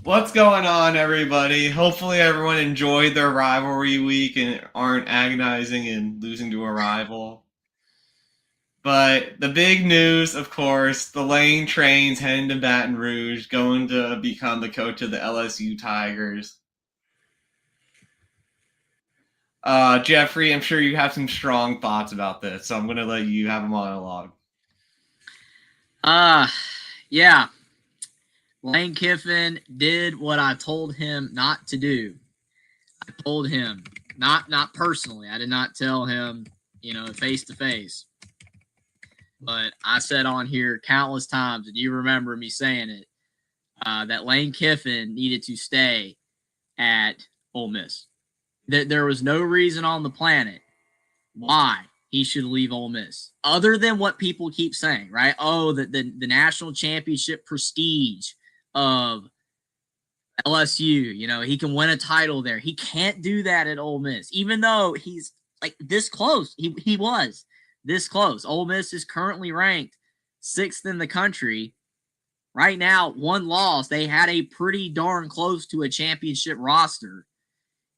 What's going on, everybody? Hopefully, everyone enjoyed their rivalry week and aren't agonizing and losing to a rival. But the big news, of course, the Lane Train's heading to Baton Rouge, going to become the coach of the LSU Tigers. Jeffrey, I'm sure you have some strong thoughts about this, so I'm going to let you have a monologue. Uh, yeah. Lane Kiffin did what I told him not to do. I told him, not personally. I did not tell him, face to face. But I said on here countless times, and you remember me saying it, that Lane Kiffin needed to stay at Ole Miss. That there was no reason on the planet why he should leave Ole Miss, other than what people keep saying, right? Oh, the national championship prestige of LSU, he can win a title there. He can't do that at Ole Miss, even though he's like this close. He was this close. Ole Miss is currently ranked 6th in the country. Right now, one loss. They had a pretty darn close to a championship roster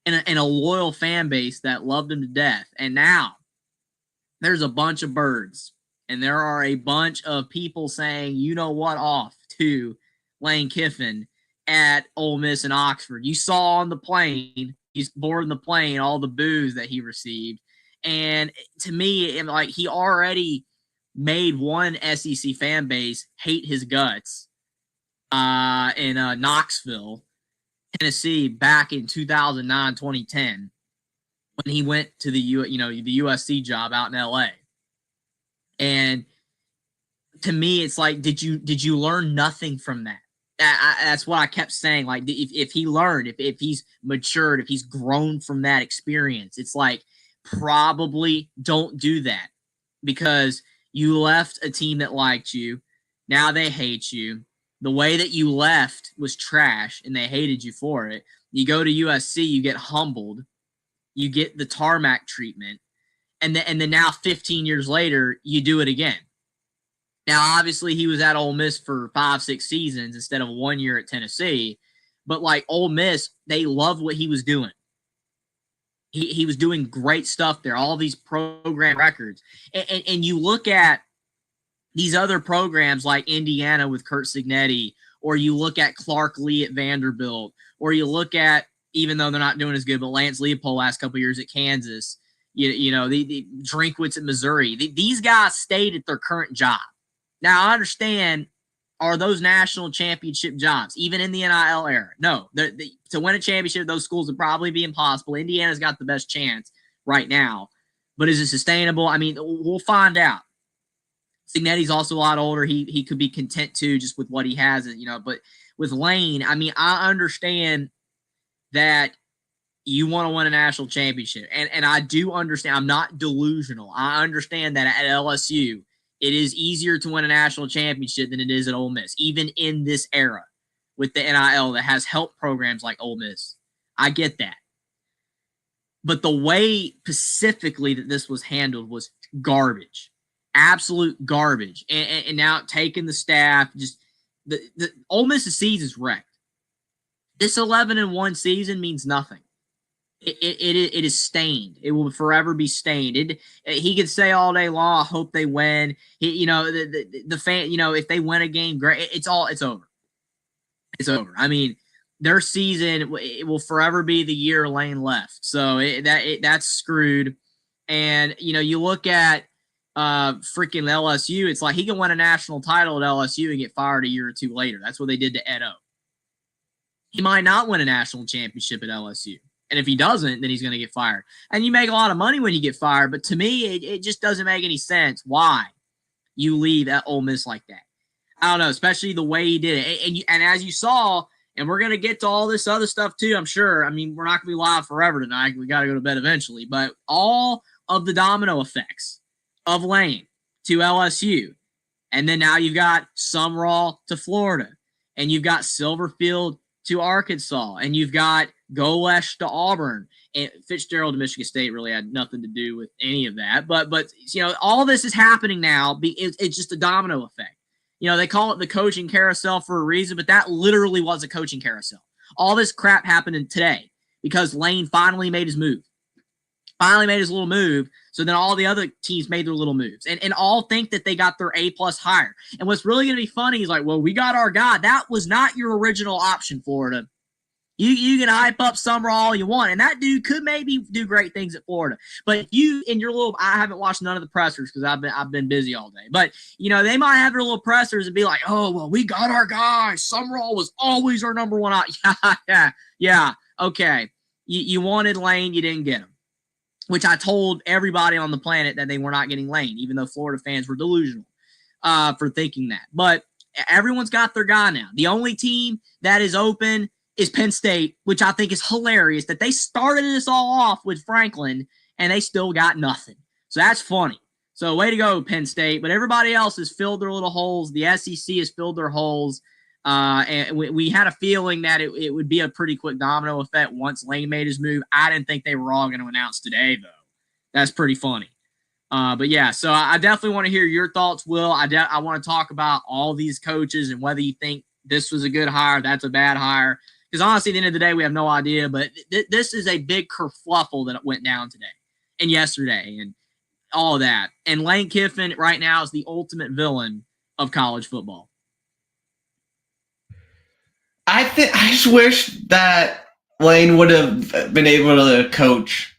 and a loyal fan base that loved him to death. And now there's a bunch of birds, and there are a bunch of people saying, you know what, off to Lane Kiffin at Ole Miss and Oxford. You saw on the plane, he's boarding the plane, all the boos that he received. And to me, like, he already made one SEC fan base hate his guts in Knoxville, Tennessee, back in 2009, 2010, when he went to the USC job out in LA. And to me, it's like, did you learn nothing from that? That's what I kept saying. Like, if he learned, if he's matured, if he's grown from that experience, it's like, probably don't do that, because you left a team that liked you. Now they hate you. The way that you left was trash, and they hated you for it. You go to USC, you get humbled, you get the tarmac treatment, and then now 15 years later, you do it again. Now, obviously, he was at Ole Miss for 5-6 seasons instead of 1 year at Tennessee. But like Ole Miss, they loved what he was doing. He was doing great stuff there, all these program records. And you look at these other programs like Indiana with Kurt Signetti, or you look at Clark Lee at Vanderbilt, or you look at, even though they're not doing as good, but Lance Leopold last couple of years at Kansas, the Drinkwitz at Missouri. These guys stayed at their current job. Now, I understand, are those national championship jobs, even in the NIL era? No. To win a championship, those schools would probably be impossible. Indiana's got the best chance right now. But is it sustainable? I mean, we'll find out. Signetti's also a lot older. He could be content, too, just with what he has. But with Lane, I mean, I understand that you want to win a national championship. And I do understand. I'm not delusional. I understand that at LSU, it is easier to win a national championship than it is at Ole Miss, even in this era with the NIL that has helped programs like Ole Miss. I get that. But the way specifically that this was handled was garbage, absolute garbage. And now taking the staff, just the Ole Miss's season is wrecked. This 11-1 season means nothing. It is stained. It will forever be stained. He could say all day long, "I hope they win." The fan, if they win a game, great. It's over. It's over. I mean, their season, it will forever be the year Lane left. So that's screwed. And you look at freaking LSU. It's like he can win a national title at LSU and get fired a year or two later. That's what they did to Ed O. He might not win a national championship at LSU. And if he doesn't, then he's going to get fired. And you make a lot of money when you get fired. But to me, it just doesn't make any sense why you leave at Ole Miss like that. I don't know, especially the way he did it. And as you saw, and we're going to get to all this other stuff too, I'm sure. I mean, we're not going to be live forever tonight. We got to go to bed eventually. But all of the domino effects of Lane to LSU. And then now you've got Sumrall to Florida. And you've got Silverfield to Arkansas. And you've got Golesh to Auburn, and Fitzgerald to Michigan State really had nothing to do with any of that. But all this is happening now. It's just a domino effect. They call it the coaching carousel for a reason, but that literally was a coaching carousel. All this crap happened today because Lane finally made his move. Finally made his little move. So then all the other teams made their little moves and all think that they got their A+ hire. And what's really going to be funny is like, well, we got our guy. That was not your original option, Florida. You can hype up Summerall all you want, and that dude could maybe do great things at Florida. But you in your little, I haven't watched none of the pressers because I've been busy all day. But they might have their little pressers and be like, oh well, we got our guy. Summerall was always our number one. Yeah. Okay, you wanted Lane, you didn't get him. Which I told everybody on the planet that they were not getting Lane, even though Florida fans were delusional for thinking that. But everyone's got their guy now. The only team that is open is Penn State, which I think is hilarious that they started this all off with Franklin and they still got nothing. So that's funny. So way to go, Penn State. But everybody else has filled their little holes. The SEC has filled their holes. And we had a feeling that it would be a pretty quick domino effect once Lane made his move. I didn't think they were all going to announce today, though. That's pretty funny. But yeah, so I definitely want to hear your thoughts, Will. I want to talk about all these coaches and whether you think this was a good hire, that's a bad hire. Because honestly, at the end of the day, we have no idea. But this is a big kerfluffle that went down today and yesterday and all of that. And Lane Kiffin right now is the ultimate villain of college football. I just wish that Lane would have been able to coach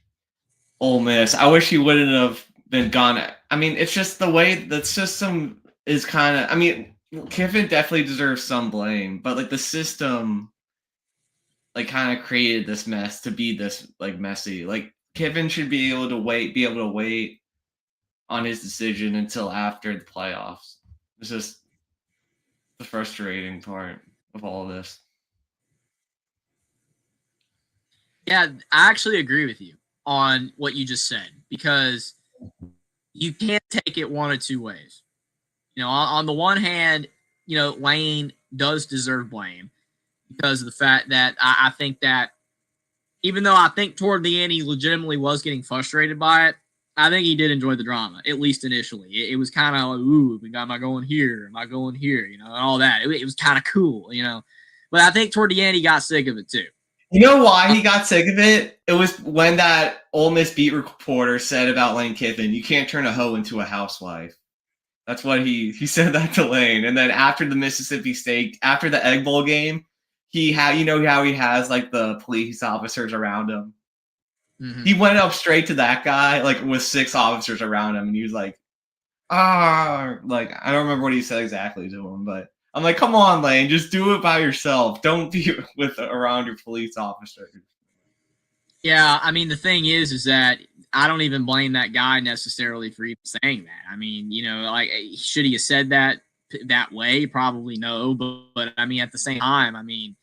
Ole Miss. I wish he wouldn't have been gone. I mean, it's just the way the system is kind of. I mean, Kiffin definitely deserves some blame, but like the system, like kind of created this mess to be this like messy. Like Kiffin should be able to wait on his decision until after the playoffs. It's just the frustrating part of all of this. Yeah, I actually agree with you on what you just said because you can't take it one of two ways. On the one hand, Lane does deserve blame because of the fact that I think that even though I think toward the end he legitimately was getting frustrated by it, I think he did enjoy the drama, at least initially. It was kind of like, ooh, am I going here? Am I going here? And all that. It was kind of cool, But I think toward the end he got sick of it too. You know why he got sick of it? It was when that Ole Miss beat reporter said about Lane Kiffin, you can't turn a hoe into a housewife. That's what he said that to Lane. And then after the Mississippi State, after the Egg Bowl game, he had, how he has like the police officers around him. Mm-hmm. He went up straight to that guy, like with 6 officers around him, and he was like, like I don't remember what he said exactly to him, but I'm like, come on, Lane, just do it by yourself. Don't be around your police officers. Yeah, I mean, the thing is that I don't even blame that guy necessarily for even saying that. I mean, like, should he have said that way? Probably no, but I mean, at the same time, I mean,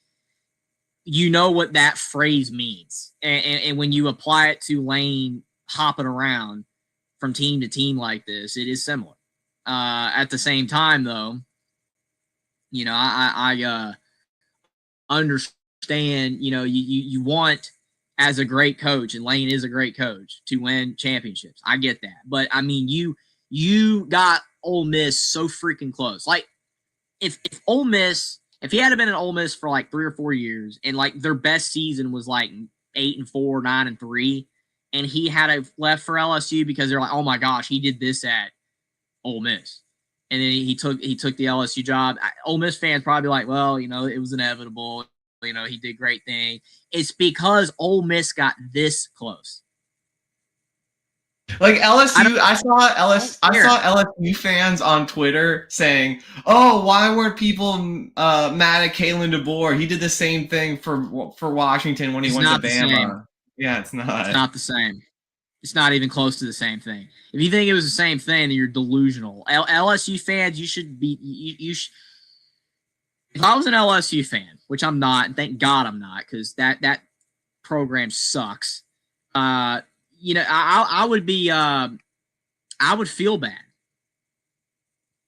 what that phrase means. And when you apply it to Lane hopping around from team to team like this, it is similar. At the same time, though, I understand, you want, as a great coach, and Lane is a great coach, to win championships. I get that. But, I mean, you got Ole Miss so freaking close. Like, if Ole Miss, if he had been in Ole Miss for like 3 or 4 years and like their best season was like 8-4, 9-3, and he had left for LSU because they're like, oh my gosh, he did this at Ole Miss, and then he took the LSU job. Ole Miss fans probably like, well, it was inevitable. He did great thing. It's because Ole Miss got this close. Like LSU, I saw LSU fans on Twitter saying, "Oh, why weren't people mad at Kalen DeBoer? He did the same thing for Washington when he went to Bama." Yeah, it's not. It's not the same. It's not even close to the same thing. If you think it was the same thing, then you're delusional. LSU fans, you should be. You should. If I was an LSU fan, which I'm not, and thank God I'm not, because that program sucks. I would be. I would feel bad.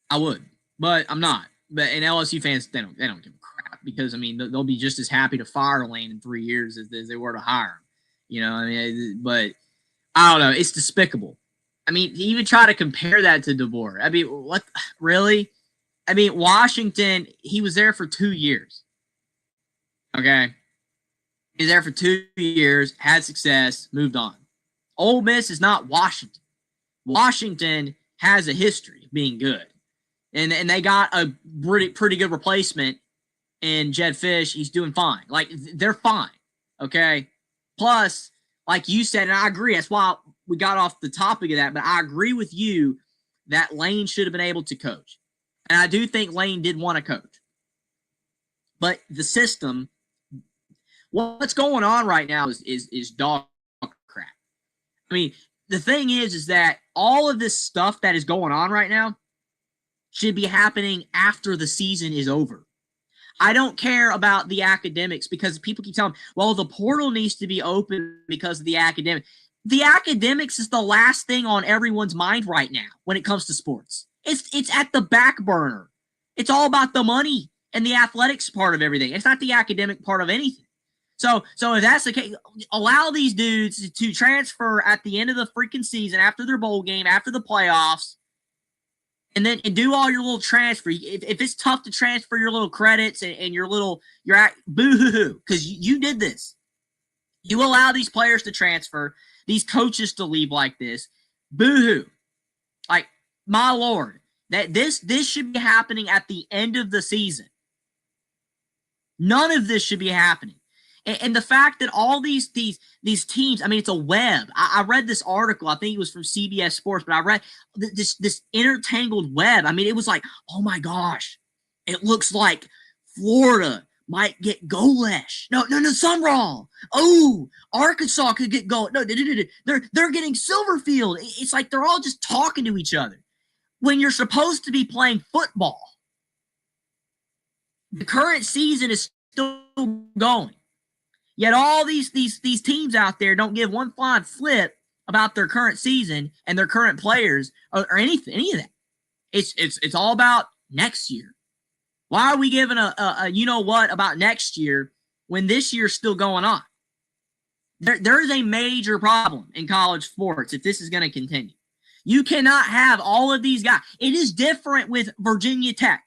I would, but I'm not. But and LSU fans, they don't give a crap because I mean they'll be just as happy to fire Lane in 3 years as they were to hire him. I mean, but I don't know. It's despicable. I mean, to even try to compare that to DeBoer. I mean, what really? I mean, Washington, he was there for 2 years. Okay. He was there for 2 years, had success, moved on. Ole Miss is not Washington. Washington has a history of being good. And they got a pretty good replacement in Jed Fish. He's doing fine. Like, they're fine. Okay. Plus, like you said, and I agree, that's why we got off the topic of that, but I agree with you that Lane should have been able to coach. And I do think Lane did want to coach. But the system, what's going on right now is dog crap. I mean, the thing is that all of this stuff that is going on right now should be happening after the season is over. I don't care about the academics because people keep telling me, well, the portal needs to be open because of the academic. The academics is the last thing on everyone's mind right now when it comes to sports. It's at the back burner. It's all about the money and the athletics part of everything. It's not the academic part of anything. So if that's the case, allow these dudes to transfer at the end of the freaking season, after their bowl game, after the playoffs, and then do all your little transfer. If it's tough to transfer your little credits and you're at boo-hoo-hoo, because you did this. You allow these players to transfer, these coaches to leave like this. Boo-hoo. Like, my Lord, that this should be happening at the end of the season. None of this should be happening. And the fact that all these teams, I mean, it's a web. I read this article. I think it was from CBS Sports, but I read this intertangled web. I mean, it was like, oh my gosh, it looks like Florida might get Golesh. No, Summerall. Oh, Arkansas could get Golesh. No, they're getting Silverfield. It's like they're all just talking to each other when you're supposed to be playing football. The current season is still going. Yet all these teams out there don't give one flying flip about their current season and their current players or any of that. It's all about next year. Why are we giving a you know what about next year when this year's still going on? There is a major problem in college sports if this is going to continue. You cannot have all of these guys. It is different with Virginia Tech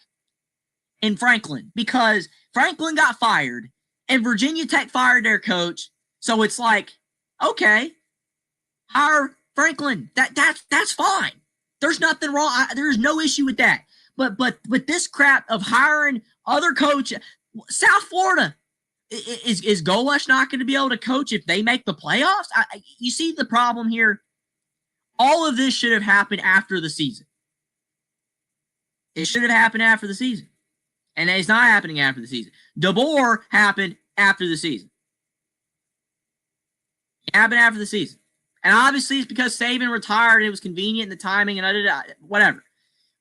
and Franklin because Franklin got fired and Virginia Tech fired their coach. So it's like, okay, hire Franklin. That's fine. There's nothing wrong. There's no issue with that. But with this crap of hiring other coaches, South Florida, is Golesh not going to be able to coach if they make the playoffs? You see the problem here? All of this should have happened after the season. It should have happened after the season. And it's not happening after the season. DeBoer happened after the season. It happened after the season. And obviously it's because Saban retired and it was convenient and the timing and whatever.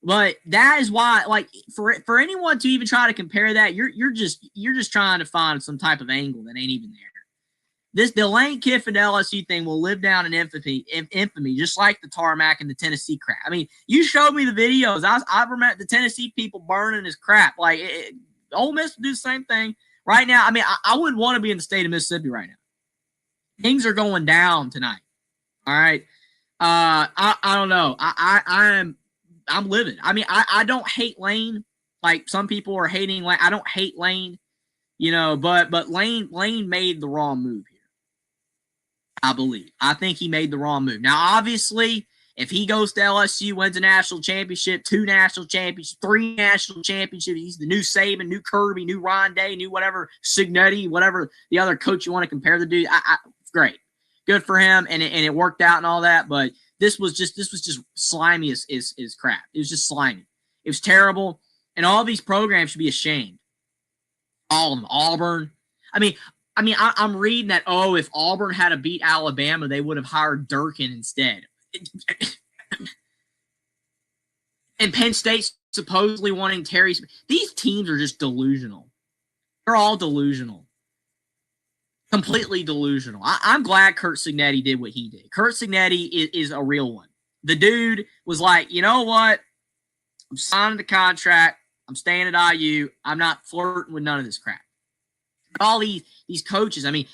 But that is why, like, for anyone to even try to compare that, you're just trying to find some type of angle that ain't even there. The Lane Kiffin LSU thing will live down in infamy, just like the tarmac and the Tennessee crap. I mean, you showed me the videos. I remember the Tennessee people burning his crap. Like, Ole Miss will do the same thing right now. I mean, I wouldn't want to be in the state of Mississippi right now. Things are going down tonight. All right. I don't know. I'm livid. I mean, I don't hate Lane like some people are hating Lane. I don't hate Lane, but Lane made the wrong move here. I believe. I think he made the wrong move. Now, obviously, if he goes to LSU, wins a national championship, 2 national championships, 3 national championships, he's the new Saban, new Kirby, new Ron Day, new whatever, Signetti, whatever the other coach you want to compare the dude. Great. Good for him, and it worked out and all that, but this was just slimy as crap. It was just slimy. It was terrible, and all these programs should be ashamed. All of them. Auburn. I mean, I'm reading that, if Auburn had to beat Alabama, they would have hired Durkin instead. And Penn State supposedly wanting Terry. These teams are just delusional. They're all delusional. Completely delusional. I'm glad Curt Signetti did what he did. Curt Signetti is a real one. The dude was like, you know what? I'm signing the contract. I'm staying at IU. I'm not flirting with none of this crap. All these coaches, I mean,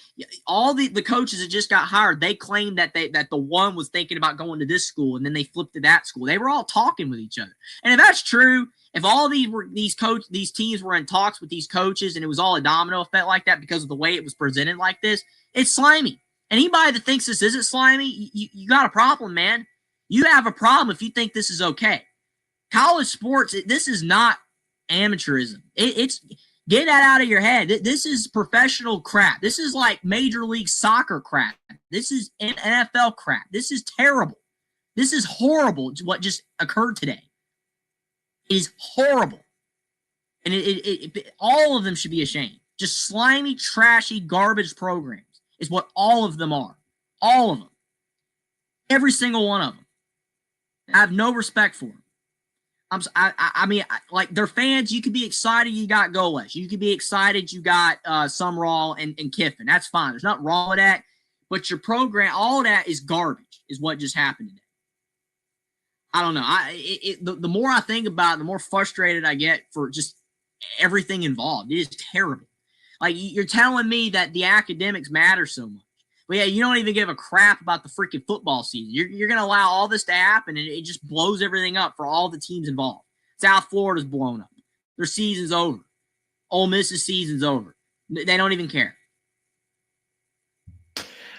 all the coaches that just got hired, they claimed that the one was thinking about going to this school and then they flipped to that school. They were all talking with each other. And if that's true, If all these teams were in talks with these coaches and it was all a domino effect like that because of the way it was presented like this, it's slimy. Anybody that thinks this isn't slimy, you got a problem, man. You have a problem if you think this is okay. College sports, this is not amateurism. It's get that out of your head. This is professional crap. This is like Major League Soccer crap. This is NFL crap. This is terrible. This is horrible. What just occurred today. It is horrible. And all of them should be ashamed. Just slimy, trashy, garbage programs is what all of them are. All of them. Every single one of them. I have no respect for them. I mean, like, they're fans. You could be excited you got Golesh. You could be excited you got Sumrall and Kiffin. That's fine. There's nothing wrong with that. But your program, all that is garbage, is what just happened today. I don't know. The more I think about it, the more frustrated I get for just everything involved. It is terrible. Like, you're telling me that the academics matter so much. But yeah, you don't even give a crap about the freaking football season. You're going to allow all this to happen, and it just blows everything up for all the teams involved. South Florida's blown up. Their season's over. Ole Miss's season's over. They don't even care.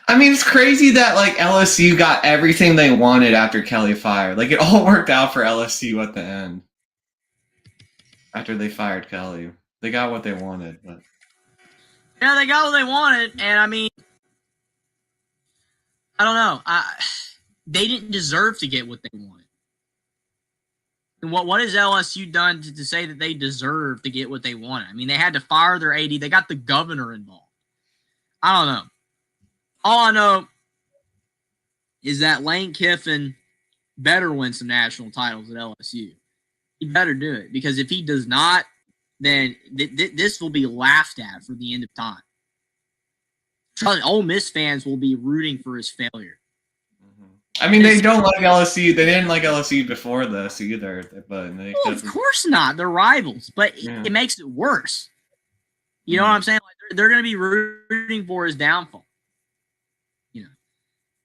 I mean, it's crazy that, like, LSU got everything they wanted after Kelly fired. Like, it all worked out for LSU at the end. After they fired Kelly. They got what they wanted. But yeah, they got what they wanted, and I mean, I don't know. They didn't deserve to get what they wanted. And what has LSU done to say that they deserve to get what they wanted? I mean, they had to fire their AD. They got the governor involved. I don't know. All I know is that Lane Kiffin better win some national titles at LSU. He better do it, because if he does not, then this will be laughed at for the end of time. Ole Miss fans will be rooting for his failure. I mean, they don't like LSU. They didn't like LSU before this either. But of course not. They're rivals, but it makes it worse. You know what I'm saying? Like, they're going to be rooting for his downfall. You know,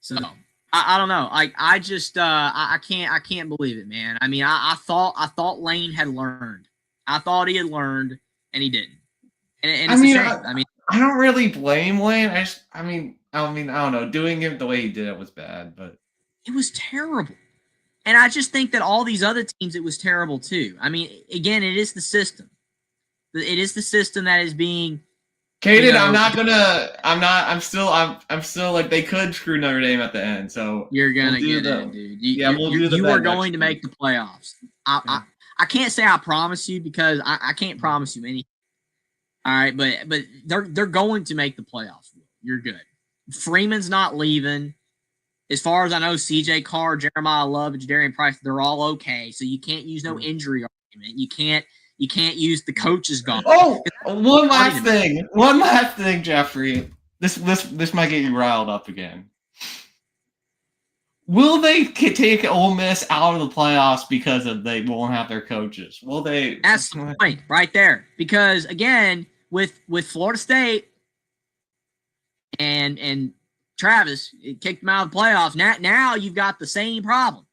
so I don't know. I just I can't believe it, man. I mean, I thought Lane had learned. I thought he had learned, and he didn't. And it's a shame. I don't really blame Lane. I mean, I don't know. Doing it the way he did it was bad, but it was terrible. And I just think that all these other teams, it was terrible too. I mean, again, it is the system. It is the system that is being. Caden, I'm still like, they could screw Notre Dame at the end. So you're gonna get it, dude. You are going to make the playoffs. I can't say I promise you, because I can't promise you anything. All right, but they're going to make the playoffs. You're good. Freeman's not leaving. As far as I know, CJ Carr, Jeremiah Love, and Jadarian Price, they're all okay. So you can't use no injury argument. You can't use the coaches gone. Oh, one last thing, Jeffrey. This might get you riled up again. Will they take Ole Miss out of the playoffs because they won't have their coaches? Will they? That's the point right there. Because again, with Florida State and Travis, it kicked them out of the playoffs. Now you've got the same problem.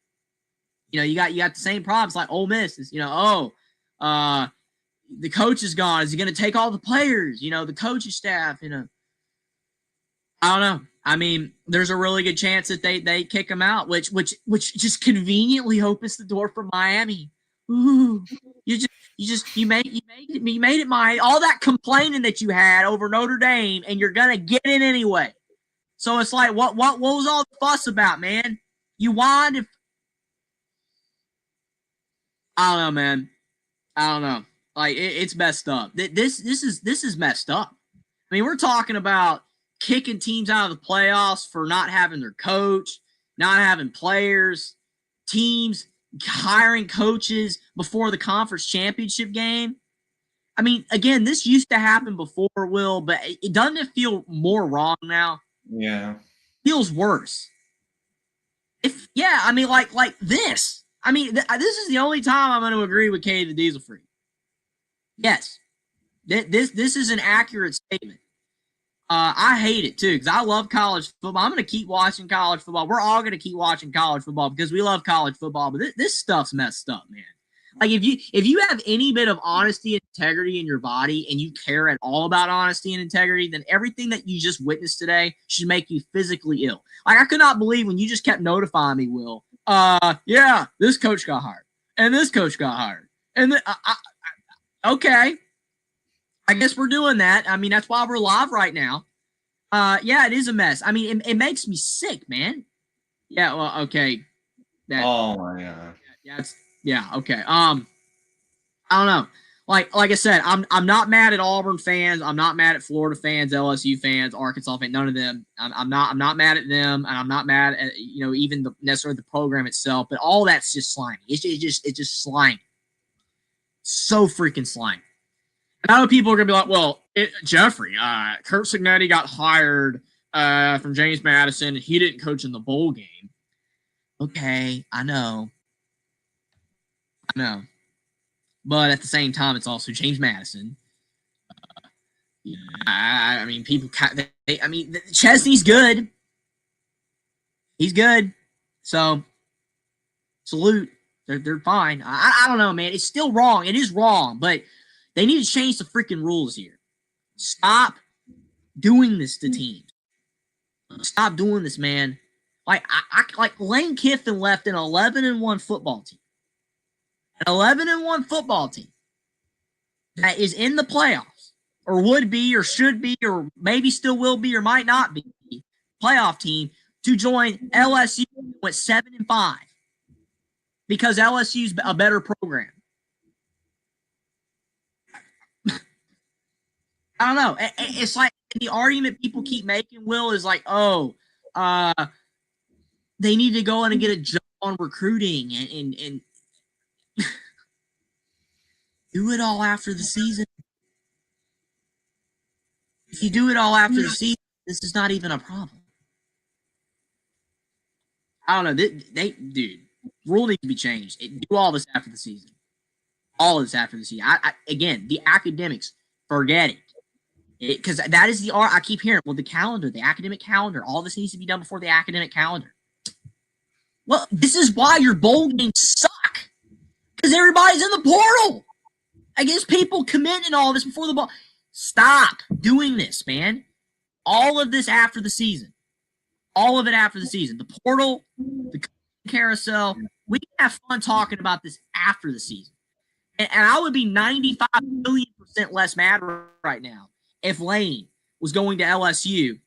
You know, you got the same problems like Ole Miss is. You know, the coach is gone. Is he going to take all the players? You know, the coaching staff. You know, I don't know. I mean, there's a really good chance that they kick him out, which just conveniently opens the door for Miami. Ooh, you made it, Miami. All that complaining that you had over Notre Dame, and you're gonna get in anyway. So it's like, what was all the fuss about, man? You whined. I don't know, man. I don't know. Like, it's messed up. This is messed up. I mean, we're talking about kicking teams out of the playoffs for not having their coach, not having players, teams hiring coaches before the conference championship game. I mean, again, this used to happen before, Will, but it doesn't feel more wrong now? Yeah. It feels worse. I mean, like this. I mean, this is the only time I'm going to agree with Kay the Diesel Freak. Yes. This is an accurate statement. I hate it too, because I love college football. I'm going to keep watching college football. We're all going to keep watching college football because we love college football. But this stuff's messed up, man. Like if you have any bit of honesty and integrity in your body and you care at all about honesty and integrity, then everything that you just witnessed today should make you physically ill. Like I could not believe when you just kept notifying me, Will. Yeah, this coach got hired and this coach got hired. And then, okay. I guess we're doing that. I mean, that's why we're live right now. Yeah, it is a mess. I mean, it makes me sick, man. Yeah, well, okay. Oh my god. Yeah, okay. I don't know. Like I said, I'm not mad at Auburn fans. I'm not mad at Florida fans, LSU fans, Arkansas fans. None of them. I'm not mad at them, and I'm not mad at even necessarily the program itself. But all that's just slimy. It's just slimy. So freaking slimy. And I know people are gonna be like, well, Jeffrey, Kurt Signetti got hired from James Madison, and he didn't coach in the bowl game. Okay, I know. But at the same time, it's also James Madison. I mean, people. Chesney's good. He's good. So, salute. They're fine. I don't know, man. It's still wrong. It is wrong, but they need to change the freaking rules here. Stop doing this to teams. Stop doing this, man. Like Lane Kiffin left an 11-1 football team. An 11-1 football team that is in the playoffs, or would be, or should be, or maybe still will be, or might not be playoff team to join LSU went 7-5 because LSU's a better program. I don't know. It's like the argument people keep making, Will, is like, they need to go in and get a jump on recruiting and do it all after the season. If you do it all after the season, this is not even a problem. I don't know. Dude, rule needs to be changed. Do all this after the season. All of this after the season. Again, the academics, forget it. Because that is the art. I keep hearing, well, the calendar, the academic calendar, all this needs to be done before the academic calendar. Well, this is why your bowl games suck. Because everybody's in the portal. I guess people committing all this before the ball. Stop doing this, man. All of this after the season. All of it after the season. The portal, the carousel. We can have fun talking about this after the season. And I would be 95 million% less mad right now if Lane was going to LSU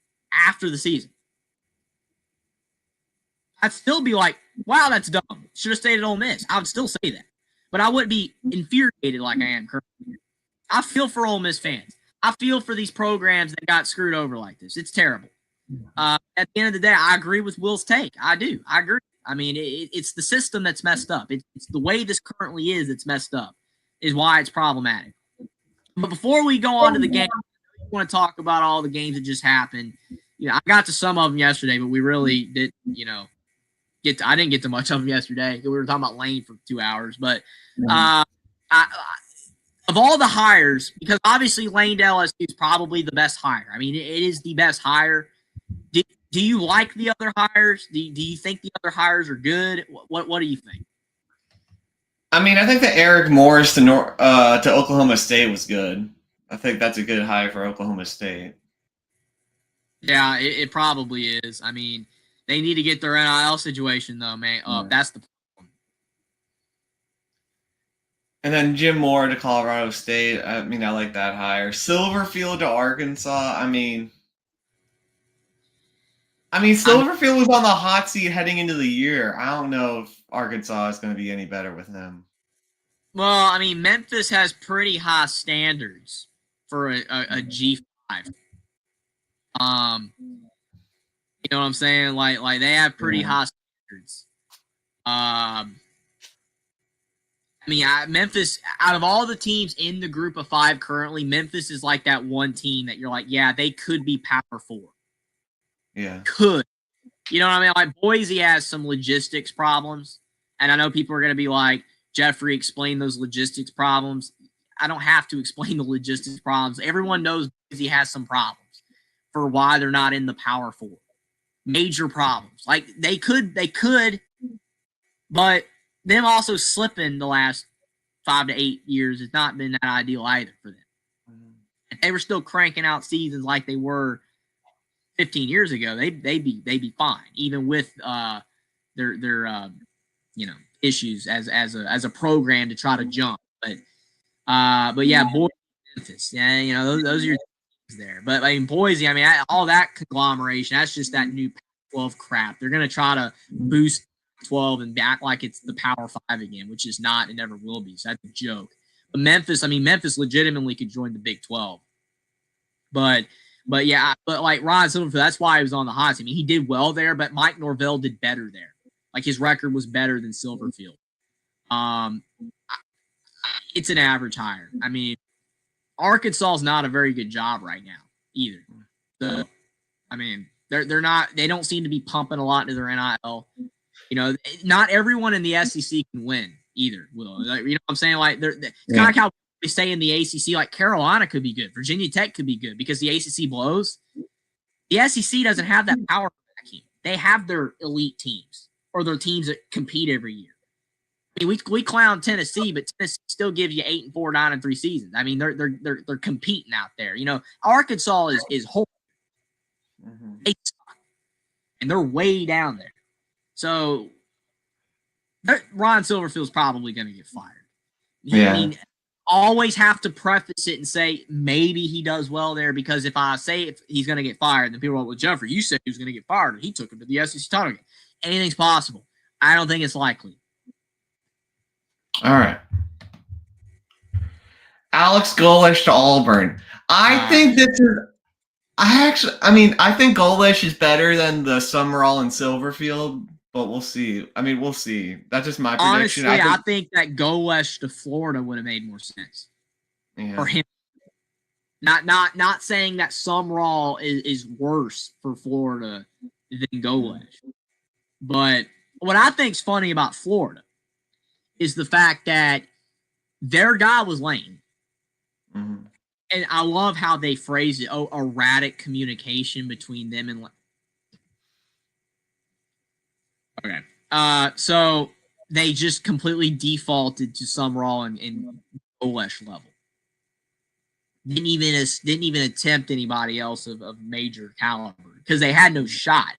after the season. I'd still be like, wow, that's dumb. Should have stayed at Ole Miss. I would still say that. But I wouldn't be infuriated like I am currently. I feel for Ole Miss fans. I feel for these programs that got screwed over like this. It's terrible. At the end of the day, I agree with Will's take. I do. I agree. I mean, it's the system that's messed up. It's the way this currently is that's messed up, is why it's problematic. But before we go on to the game, I want to talk about all the games that just happened. I got to some of them yesterday, but we really didn't, I didn't get to much of them yesterday. We were talking about Lane for 2 hours. But of all the hires, because obviously Lane to LSU is probably the best hire. I mean, it is the best hire. Do you like the other hires? Do you think the other hires are good? What do you think? I mean, I think that Eric Morris to Oklahoma State was good. I think that's a good hire for Oklahoma State. Yeah, it probably is. I mean, they need to get their NIL situation, though, man. That's the problem. And then Jim Moore to Colorado State. I mean, I like that hire. Silverfield to Arkansas. I mean, Silverfield was on the hot seat heading into the year. I don't know if Arkansas is going to be any better with him. Well, I mean, Memphis has pretty high standards for a G5. You know what I'm saying? Like they have pretty high standards. Memphis, out of all the teams in the group of 5 currently, Memphis is like that one team that you're like, yeah, they could be Power 4. Yeah. Could. You know what I mean? Like Boise has some logistics problems. And I know people are going to be like, Jeffrey, explain those logistics problems. I don't have to explain the logistics problems. Everyone knows Boise has some problems for why they're not in the Power 4. Major problems. Like they could, but them also slipping the last 5 to 8 years has not been that ideal either for them. If they were still cranking out seasons like they were 15 years ago, they'd be fine, even with their issues as a program to try to jump. But yeah, Boise, Memphis, yeah, those are your teams there. But I mean, Boise, I mean, all that conglomeration, that's just that new Pac-12 crap. They're gonna try to boost 12 and act like it's the Power 5 again, which is not and never will be. So that's a joke. But Memphis legitimately could join the Big 12. But like Ron Silverfield, that's why he was on the hot team. I mean, he did well there, but Mike Norvell did better there. Like his record was better than Silverfield. It's an average hire. I mean, Arkansas is not a very good job right now either. So, I mean, they're not. They don't seem to be pumping a lot into their NIL. Not everyone in the SEC can win either. Will you know what I'm saying? Like it's kind of like how they say in the ACC, like Carolina could be good, Virginia Tech could be good because the ACC blows. The SEC doesn't have that power backing. They have their elite teams or their teams that compete every year. I mean, we clown Tennessee, but Tennessee still gives you 8-4, 9-3 seasons. I mean, they're competing out there. Arkansas is horrible. Mm-hmm. And they're way down there. So Ron Silverfield's probably going to get fired. Yeah. I mean, always have to preface it and say maybe he does well there, because if I say if he's going to get fired, then people are like, well, Jeffrey, you said he was going to get fired, and he took him to the SEC title game. Anything's possible. I don't think it's likely. All right. Alex Golesh to Auburn. I think Golesh is better than the Summerall and Silverfield, but we'll see. I mean, we'll see. That's just my prediction. Honestly, I think that Golesh to Florida would have made more sense for him. Not saying that Summerall is worse for Florida than Golesh, but what I think's funny about Florida is the fact that their guy was Lane. Mm-hmm. And I love how they phrase it. Oh, erratic communication between them and okay. So they just completely defaulted to Summerall and Golesh level. Didn't even attempt anybody else of major caliber because they had no shot.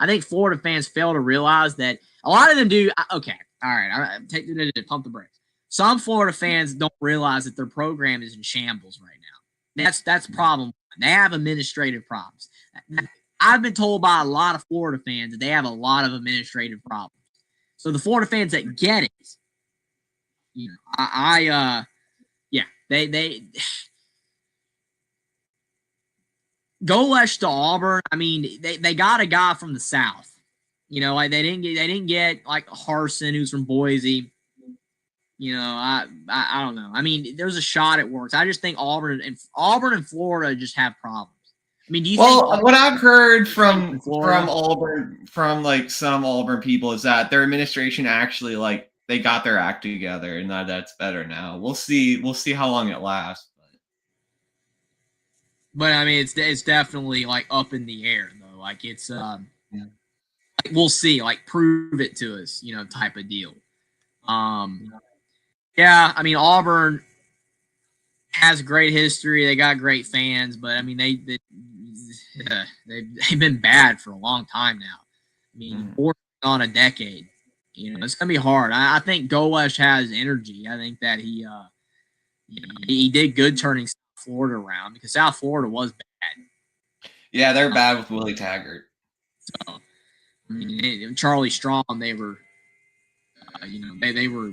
I think Florida fans fail to realize that a lot of them do. Okay, all right. Take the pump the brakes. Some Florida fans don't realize that their program is in shambles right now. That's problem. They have administrative problems. I've been told by a lot of Florida fans that they have a lot of administrative problems. So the Florida fans that get it, they Golesh to Auburn. I mean, they got a guy from the South. Like they didn't get like Harsin, who's from Boise. I don't know. I mean, there's a shot it works. I just think Auburn and Florida just have problems. I mean, do you think? Well, what I've heard from Auburn, from like some Auburn people, is that their administration actually like they got their act together, and that's better now. We'll see how long it lasts. But I mean, it's definitely like up in the air though. Like it's we'll see. Like prove it to us, type of deal. Yeah, I mean Auburn has great history. They got great fans, but I mean they've been bad for a long time now. I mean, on a decade. It's gonna be hard. I think Golesh has energy. I think that he did good turning South Florida around, because South Florida was bad. Yeah, they're bad with Willie Taggart. So, I mean, Charlie Strong, they were, they were.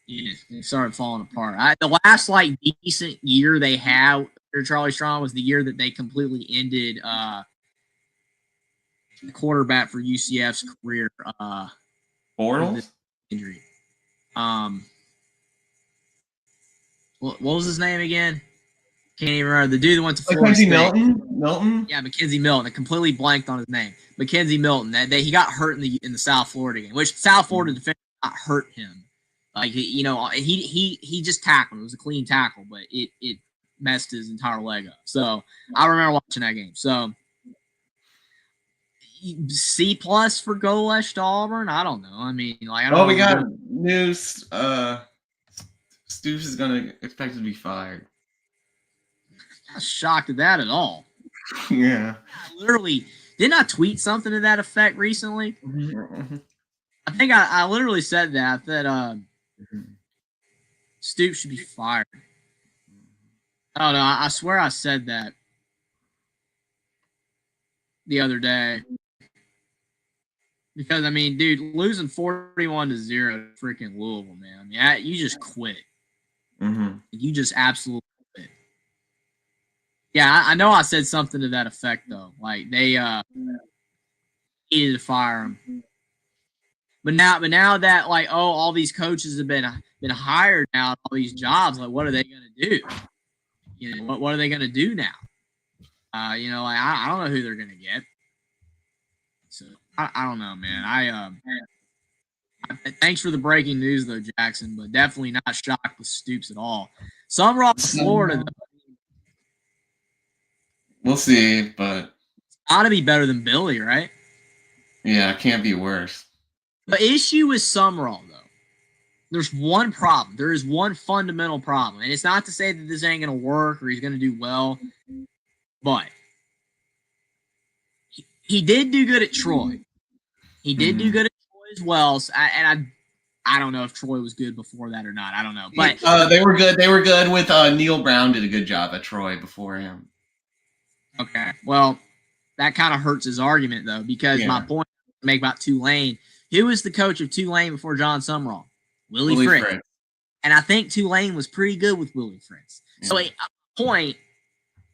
It started falling apart. The last like decent year they had under Charlie Strong was the year that they completely ended the quarterback for UCF's career. Bortles injury. What was his name again? Can't even remember. The dude that went to Florida State. Milton. Yeah, McKenzie Milton. I completely blanked on his name. McKenzie Milton. He got hurt in the South Florida game, which South Florida defender not hurt him. Like he just tackled. It was a clean tackle, but it messed his entire leg up. So I remember watching that game. So C+ for Golesh to Auburn. I don't know. I mean, like we got news. Stoops is gonna expected to be fired. Not shocked at that at all. Yeah. I literally didn't I tweet something to that effect recently? I think I literally said that Stoops should be fired. Oh no, I swear I said that the other day. Because I mean, dude, losing 41-0 to freaking Louisville, man. I mean, you just quit. Mm-hmm. You just absolutely quit. Yeah, I know I said something to that effect though. Like they needed to fire him. But now that like all these coaches have been hired now, all these jobs, like what are they gonna do? You know, what are they gonna do now? You know, like I don't know who they're gonna get. So I don't know, man. Thanks for the breaking news though, Jackson, but definitely not shocked with Stoops at all. Summerall, Florida, though, We'll see, but ought to be better than Billy, right? yeah, it can't be worse. The issue with Summerall, though, there's one problem. There is one fundamental problem, and it's not to say that this ain't going to work or he's going to do well, but he did do good at Troy. He did do good at Troy as well. So I don't know if Troy was good before that or not. I don't know, but they were good. They were good with Neil Brown. Did a good job at Troy before him. Okay, well, that kind of hurts his argument though, because my point to make about Tulane. Who was the coach of Tulane before John Summerall? Willie Fritz. And I think Tulane was pretty good with Willie Fritz. Yeah. So a point.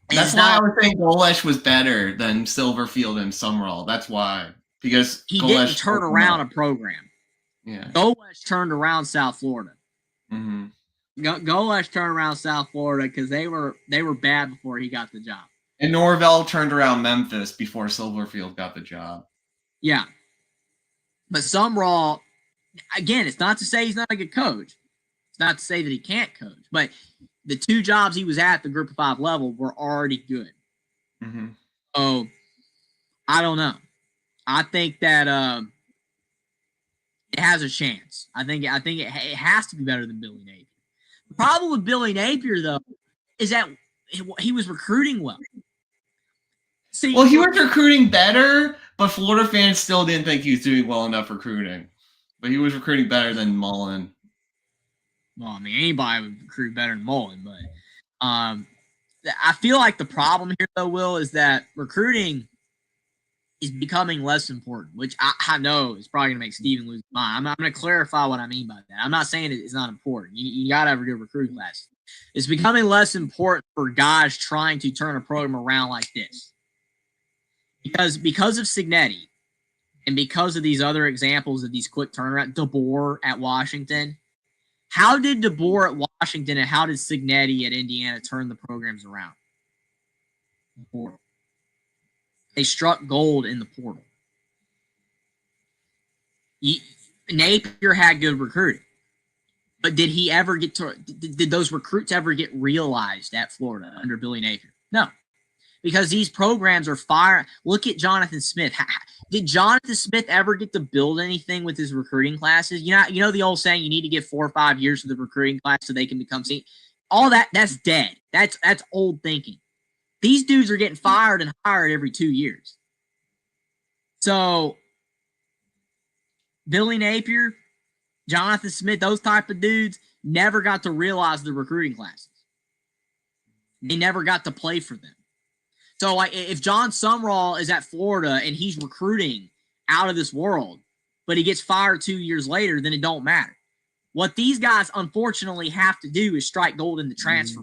That's why I was saying Golesh was better than Silverfield and Summerall. That's why, because he didn't turn around a program. Yeah, Golesh turned around South Florida. Mm-hmm. Golesh turned around South Florida because they were bad before he got the job. And Norvell turned around Memphis before Silverfield got the job. Yeah, but Summerall, again, it's not to say he's not a good coach. It's not to say that he can't coach, but the two jobs he was at the Group of 5 level were already good. Mm-hmm. So I don't know. I think that it has a chance. I think it has to be better than Billy Napier. The problem with Billy Napier though is that he was recruiting well. See, well, he was recruiting better, but Florida fans still didn't think he was doing well enough recruiting. But he was recruiting better than Mullen. Well, I mean, anybody would recruit better than Mullen, but I feel like the problem here, though, Will, is that recruiting is becoming less important, which I know is probably going to make Steven lose his mind. I'm going to clarify what I mean by that. I'm not saying it's not important. You got to have a good recruiting class. It's becoming less important for guys trying to turn a program around like this. Because of Cignetti and because of these other examples of these quick turnaround, DeBoer at Washington, how did DeBoer at Washington and how did Cignetti at Indiana turn the programs around? The portal. They struck gold in the portal. Napier had good recruiting. But did he ever get to – did those recruits ever get realized at Florida under Billy Napier? No. Because these programs are fire. Look at Jonathan Smith. Did Jonathan Smith ever get to build anything with his recruiting classes? You know the old saying, you need to get 4 or 5 years for the recruiting class so they can become senior. All that's dead. That's old thinking. These dudes are getting fired and hired every 2 years. So Billy Napier, Jonathan Smith, those type of dudes never got to realize the recruiting classes. They never got to play for them. So, like, if John Summerall is at Florida and he's recruiting out of this world, but he gets fired 2 years later, then it don't matter. What these guys, unfortunately, have to do is strike gold in the transfer.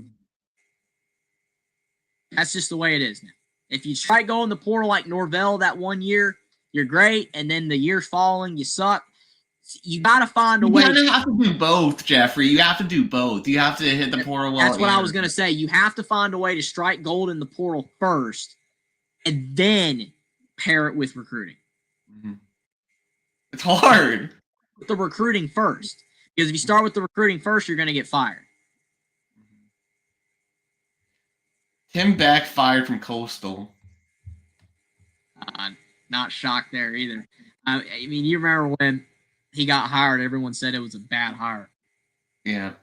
That's just the way it is now. If you strike gold in the portal like Norvell that 1 year, you're great, and then the years following, you suck. You got to find a way. You have to do both, Jeffrey. You have to do both. You have to hit the portal. That's what I was going to say. You have to find a way to strike gold in the portal first and then pair it with recruiting. Mm-hmm. It's hard. The recruiting first. Because if you start with the recruiting first, you're going to get fired. Tim Beck fired from Coastal. Not shocked there either. I mean, you remember when he got hired, everyone said it was a bad hire. Yeah.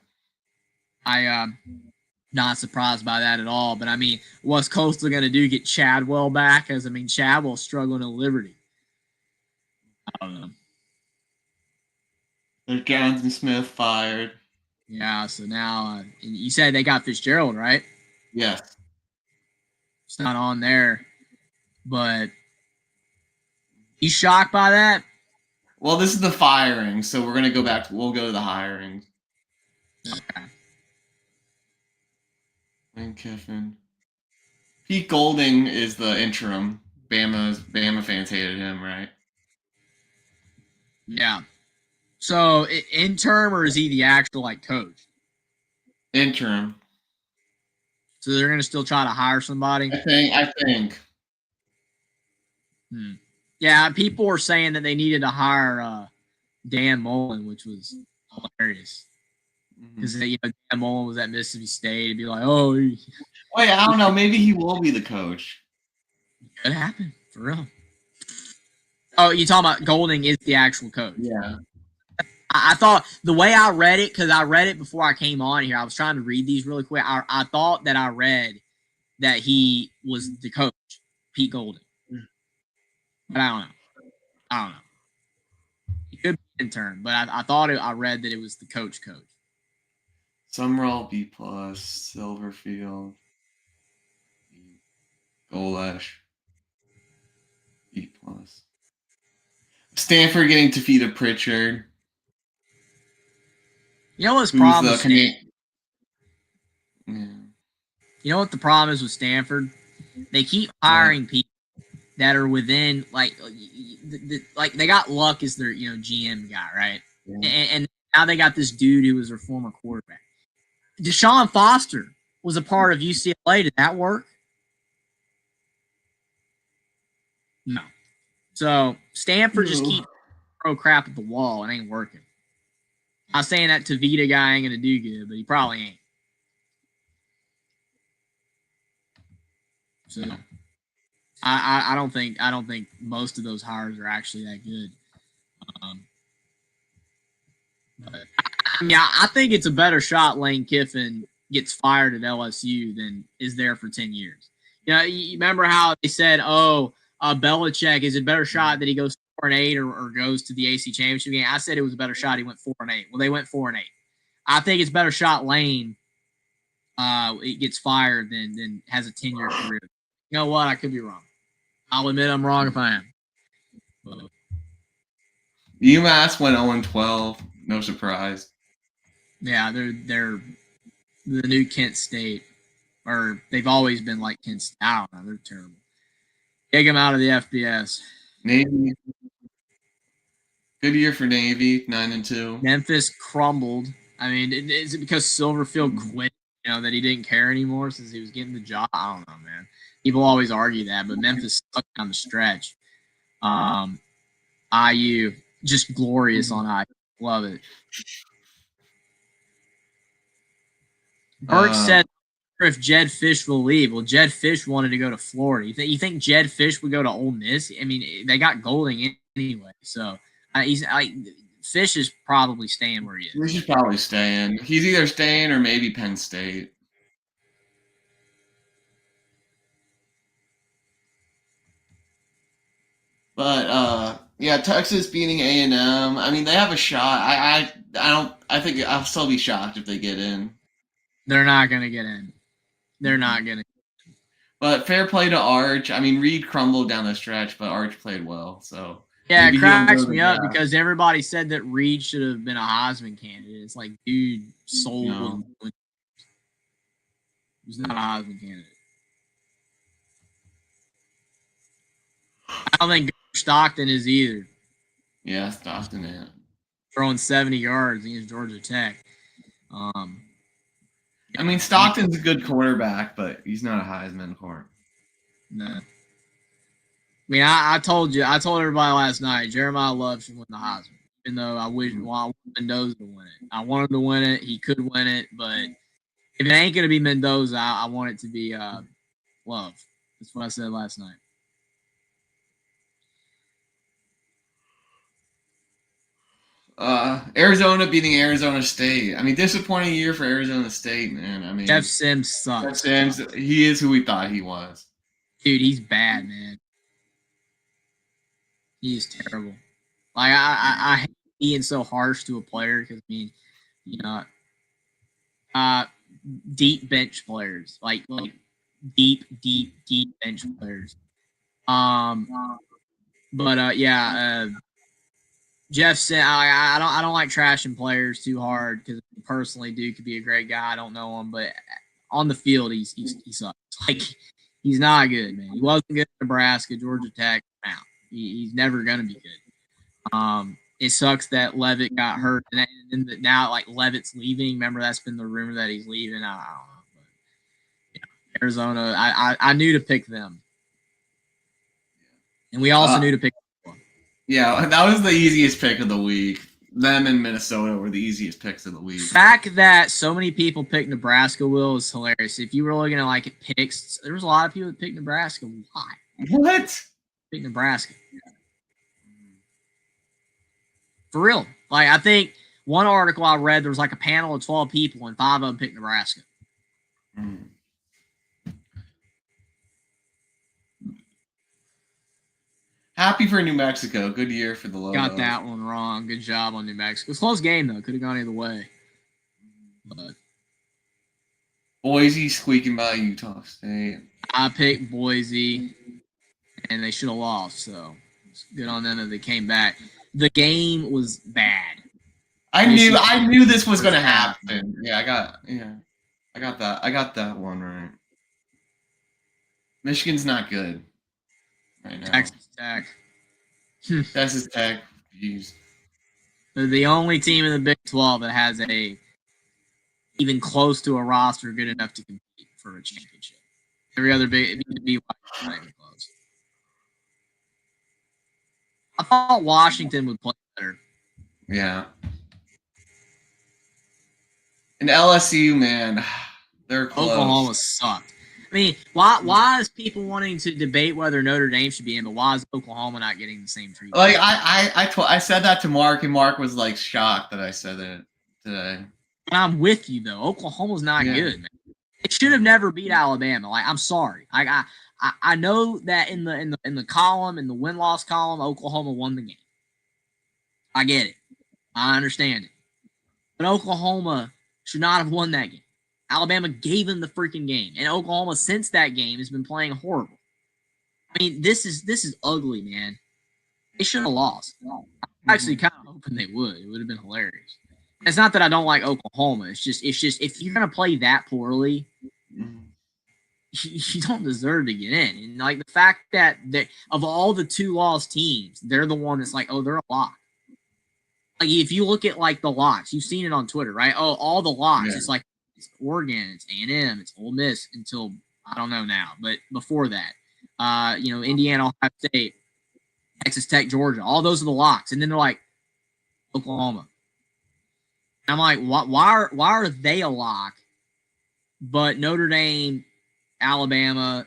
Not surprised by that at all. But I mean, what's Coastal going to do? Get Chadwell back? Because I mean, Chadwell's struggling at Liberty. I don't know. There's Johnson Smith fired. Yeah. So now you said they got Fitzgerald, right? Yes. It's not on there, but you shocked by that? Well, this is the firing, so we're gonna go back. We'll go to the hiring. Okay. Lane Kiffin. Pete Golding is the interim. Bama fans hated him, right? Yeah. So interim, or is he the actual coach? Interim. So they're going to still try to hire somebody. I think. Yeah, people were saying that they needed to hire Dan Mullen, which was hilarious. Because Dan Mullen was at Mississippi State. It'd be like, oh, wait, I don't know. Maybe he will be the coach. Could happen for real. Oh, you talking about Golding is the actual coach? Yeah. I thought the way I read it, because I read it before I came on here. I was trying to read these really quick. I thought that I read that he was the coach, Pete Golding. But I don't know. He could be intern, but I thought I read that it was the coach. Summerall B+, Silverfield, Golesh, B+. Stanford getting defeated Pritchard. You know what's the problem with Stanford? Yeah. You know what the problem is with Stanford? They keep hiring people that are within like they got Luck as their GM guy, right? Yeah. And now they got this dude who was their former quarterback. Deshaun Foster was a part of UCLA. Did that work? No. So Stanford just keeps throw crap at the wall. It ain't working. I'm saying that Tavita guy ain't gonna do good, but he probably ain't. So I don't think most of those hires are actually that good. But yeah, I think it's a better shot Lane Kiffin gets fired at LSU than is there for 10 years. You remember how they said, Belichick, is it a better shot that he goes 4-8 or goes to the AC Championship game? I said it was a better shot he went 4-8. Well, they went 4-8. I think it's better shot Lane it gets fired than has a 10-year career. You know what? I could be wrong. I'll admit I'm wrong if I am. But UMass went 0-12. No surprise. Yeah, they're the new Kent State, or they've always been like Kent State. I don't know. They're terrible. Take them out of the FBS. Navy. Good year for Navy, 9-2. Memphis crumbled. I mean, is it because Silverfield quit? That he didn't care anymore since he was getting the job. I don't know, man. People always argue that, but Memphis sucked down the stretch. IU just glorious on IU. Love it. Bert said if Jed Fish will leave. Well, Jed Fish wanted to go to Florida. You think Jed Fish would go to Ole Miss? I mean, they got Golding anyway, so Fish is probably staying where he is. Fish is probably staying. He's either staying or maybe Penn State. But yeah, Texas beating A&M. I mean, they have a shot. I think I'll still be shocked if they get in. They're not gonna get in. They're not gonna. But fair play to Arch. I mean, Reed crumbled down the stretch, but Arch played well. So yeah, it cracks me up because everybody said that Reed should have been a Heisman candidate. It's like, dude, sold. No. He was not a Heisman candidate. I don't think Stockton is either. Yeah, Stockton is. Throwing 70 yards against Georgia Tech. I mean, Stockton's a good quarterback, but he's not a Heisman quarterback. No. I mean, I told everybody last night, Jeremiah Love should win the Heisman. Even though I wish I wanted Mendoza to win it. I wanted him to win it. He could win it, but if it ain't going to be Mendoza, I want it to be Love. That's what I said last night. Arizona beating Arizona State. I mean, disappointing year for Arizona State, man. I mean, Jeff Sims Jeff sucks. Sims, he is who we thought he was. Dude, he's bad, man. He's terrible. Like I hate being so harsh to a player because I mean, you know, deep bench players, like deep bench players. But yeah, Jeff said I don't like trashing players too hard because personally, Duke could be a great guy. I don't know him, but on the field, he sucks. Like he's not good, man. He wasn't good at Nebraska, Georgia Tech. Now he's never gonna be good. It sucks that Levitt got hurt, and now like Levitt's leaving. Remember that's been the rumor that he's leaving. I don't know, but yeah, Arizona. I knew to pick them, and we also knew to pick. Yeah, that was the easiest pick of the week. Them and Minnesota were the easiest picks of the week. The fact that so many people picked Nebraska, Will, is hilarious. If you were looking at like picks, there was a lot of people that picked Nebraska. Why? What? Pick Nebraska. For real. Like, I think one article I read, there was like a panel of 12 people, and 5 of them picked Nebraska. Mm. Happy for New Mexico. Good year for the Lobos. Got that one wrong. Good job on New Mexico. It's a close game, though. Could have gone either way. But Boise squeaking by Utah State. I picked Boise, and they should have lost, so it's good on them that they came back. The game was bad. I knew this was going to happen. Yeah, I got that one right. Michigan's not good right now. Texas Tech. Texas Tech. Geez. They're the only team in the Big 12 that has a even close to a roster good enough to compete for a championship. Every other big not even close. I thought Washington would play better. Yeah. And LSU, man, they're close. Oklahoma sucked. I mean, why is people wanting to debate whether Notre Dame should be in, but why is Oklahoma not getting the same treatment? Like I said that to Mark, and Mark was like shocked that I said it today. I'm with you though. Oklahoma's not good, man. It should have never beat Alabama. Like, I'm sorry. I know that in the column, in the win-loss column, Oklahoma won the game. I get it. I understand it. But Oklahoma should not have won that game. Alabama gave them the freaking game. And Oklahoma, since that game, has been playing horrible. I mean, this is ugly, man. They should have lost. I'm actually kind of hoping they would. It would have been hilarious. It's not that I don't like Oklahoma. It's just if you're gonna play that poorly, you don't deserve to get in. And like the fact that of all the 2-loss teams, they're the one that's like, oh, they're a lock. Like if you look at like the locks, you've seen it on Twitter, right? Oh, all the locks. Yeah. It's like it's Oregon, it's A&M, it's Ole Miss until I don't know now, but before that, Indiana, Ohio State, Texas Tech, Georgia, all those are the locks, and then they're like Oklahoma. I'm like, why are they a lock? But Notre Dame, Alabama,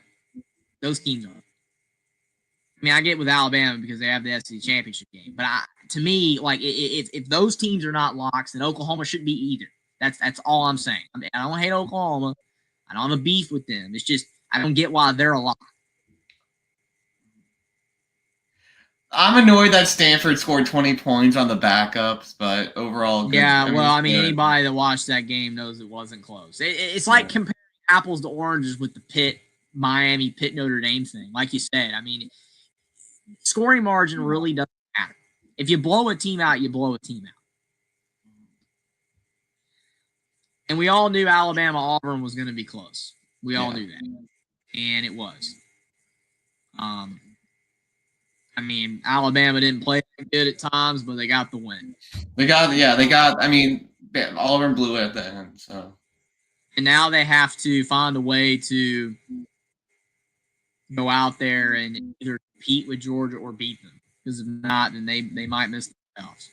those teams are. I mean, I get with Alabama because they have the SEC championship game, but to me, like if those teams are not locks, then Oklahoma shouldn't be either. That's all I'm saying. I mean, I don't hate Oklahoma. I don't have a beef with them. It's just I don't get why they're a lock. I'm annoyed that Stanford scored 20 points on the backups, but overall, good. Yeah. Anybody that watched that game knows it wasn't close. It's like comparing apples to oranges with the Miami Notre Dame thing. Like you said, I mean, scoring margin really doesn't matter. If you blow a team out, you blow a team out. And we all knew Alabama-Auburn was going to be close. We all knew that. And it was. I mean, Alabama didn't play good at times, but they got the win. Auburn blew it at the end, so. And now they have to find a way to go out there and either compete with Georgia or beat them. Because if not, then they might miss the playoffs.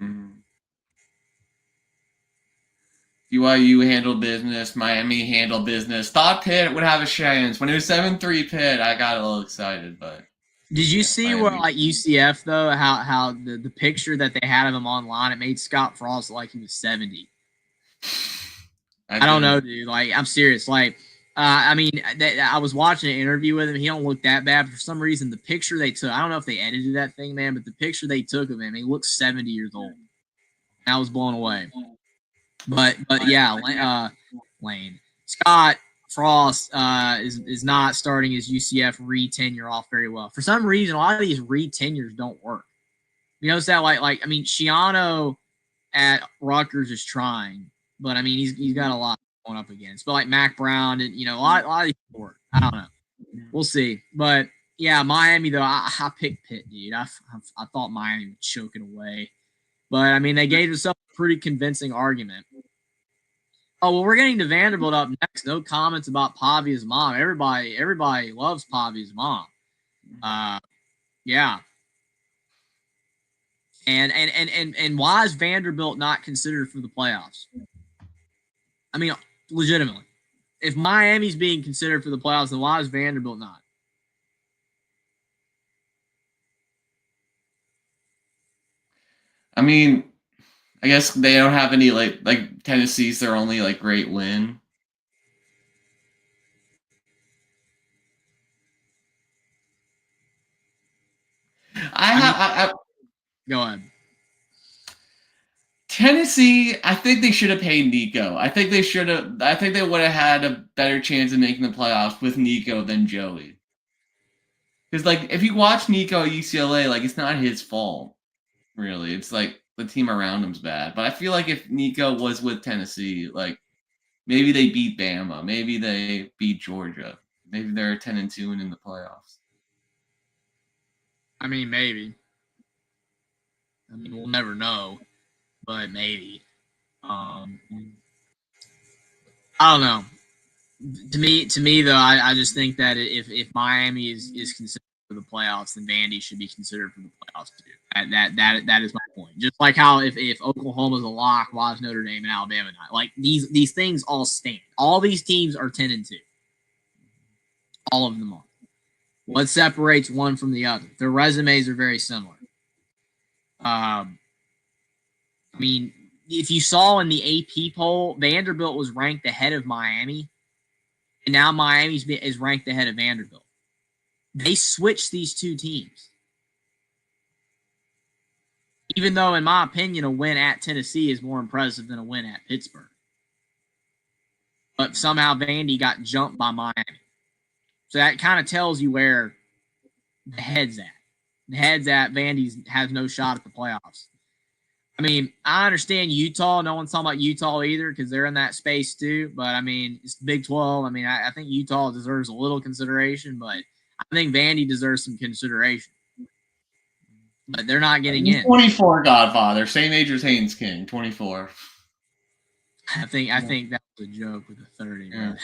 Mm-hmm. BYU handled business. Miami handled business. Thought Pitt would have a chance. When it was 7-3 Pitt, I got a little excited, but Did you see where like UCF though how the picture that they had of him online, it made Scott Frost look like he was 70. I don't know, dude. Like, I'm serious. Like, I mean, I was watching an interview with him. He don't look that bad. But for some reason, the picture they took, I don't know if they edited that thing, man, but the picture they took of him, he looks 70 years old. I was blown away. But yeah, Lane Scott Frost is not starting his UCF re-tenure off very well. For some reason, a lot of these re-tenures don't work. You notice that, like I mean, Shiano at Rutgers is trying, but I mean, he's got a lot going up against. But like Mac Brown and a lot of these work. I don't know. We'll see. But yeah, Miami though, I picked Pitt, dude. I thought Miami would choke it away, but I mean, they gave themselves a pretty convincing argument. Oh well, we're getting to Vanderbilt up next. No comments about Pavia's mom. Everybody loves Pavia's mom. Yeah. And why is Vanderbilt not considered for the playoffs? I mean, legitimately, if Miami's being considered for the playoffs, then why is Vanderbilt not? I mean, I guess they don't have any like Tennessee's their only like great win. Go ahead. Tennessee, I think they should have paid Nico. I think they would have had a better chance of making the playoffs with Nico than Joey. Because like if you watch Nico at UCLA, like it's not his fault, really. It's like the team around him's bad. But I feel like if Nico was with Tennessee, like maybe they beat Bama, maybe they beat Georgia, maybe they're 10-2 and in the playoffs. I mean, maybe. I mean, we'll never know, but maybe. I don't know. To me though, I just think that if Miami is considered for the playoffs, then Vandy should be considered for the playoffs too. That is my point. Just like how if Oklahoma's a lock, why is Notre Dame and Alabama not? Like these things all stand. All these teams are 10-2. All of them are. What separates one from the other? Their resumes are very similar. I mean, if you saw in the AP poll, Vanderbilt was ranked ahead of Miami, and now Miami is ranked ahead of Vanderbilt. They switched these two teams. Even though, in my opinion, a win at Tennessee is more impressive than a win at Pittsburgh. But somehow Vandy got jumped by Miami. So that kind of tells you where the head's at. The head's at Vandy has no shot at the playoffs. I mean, I understand Utah. No one's talking about Utah either because they're in that space too. But, I mean, it's the Big 12. I mean, I think Utah deserves a little consideration, but I think Vandy deserves some consideration. But they're not getting in. 24, Godfather. St. Major's Haynes King, 24. I think that was a joke with the 30. Yeah.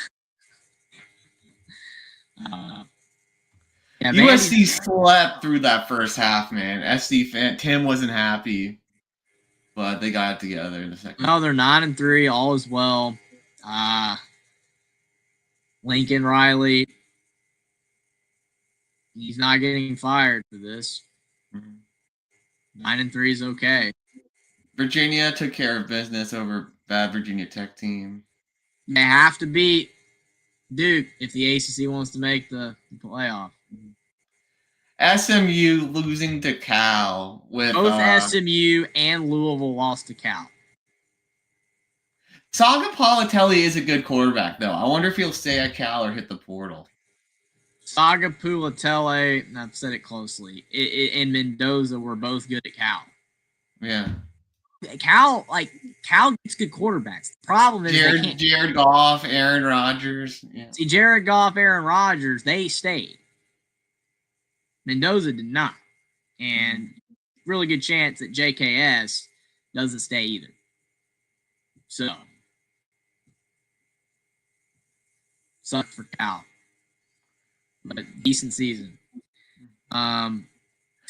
USC slept through that first half, man. Tim wasn't happy, but they got it together in the second. No, they're 9-3. All is well. Lincoln Riley, he's not getting fired for this. 9-3 is okay. Virginia took care of business over bad Virginia Tech team. They have to beat Duke if the ACC wants to make the playoff. SMU losing to Cal with both SMU and Louisville lost to Cal. Saga Politelli is a good quarterback, though. I wonder if he'll stay at Cal or hit the portal. Saga Politelli, and I've said it closely, and Mendoza were both good at Cal. Yeah. Cal gets good quarterbacks. The problem is Jared Goff, Aaron Rodgers. Yeah. See, Jared Goff, Aaron Rodgers, they stayed. Mendoza did not. And really good chance that JKS doesn't stay either. So, sucked for Cal. But decent season.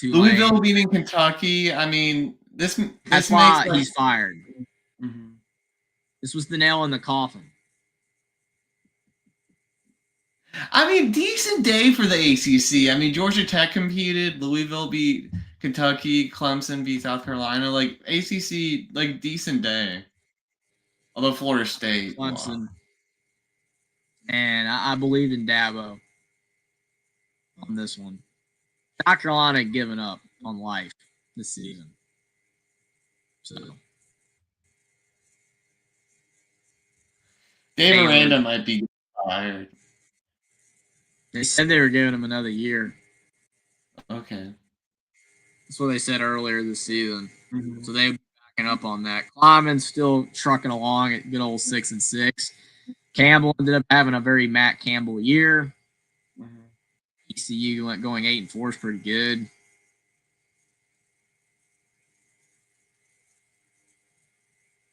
Louisville beating Kentucky. I mean, that's why he's fired. Mm-hmm. This was the nail in the coffin. I mean, decent day for the ACC. I mean, Georgia Tech competed. Louisville beat Kentucky. Clemson beat South Carolina. Like ACC, like decent day. Although Florida State lost. Clemson, and I believed in Dabo on this one. South Carolina giving up on life this season. So Dave Aranda might be fired. they said they were giving him another year. Okay. That's what they said earlier this season. Mm-hmm. So they've been backing up on that. Kleiman's still trucking along at good old 6-6. Campbell ended up having a very Matt Campbell year. Mm-hmm. ECU went going 8-4 is pretty good.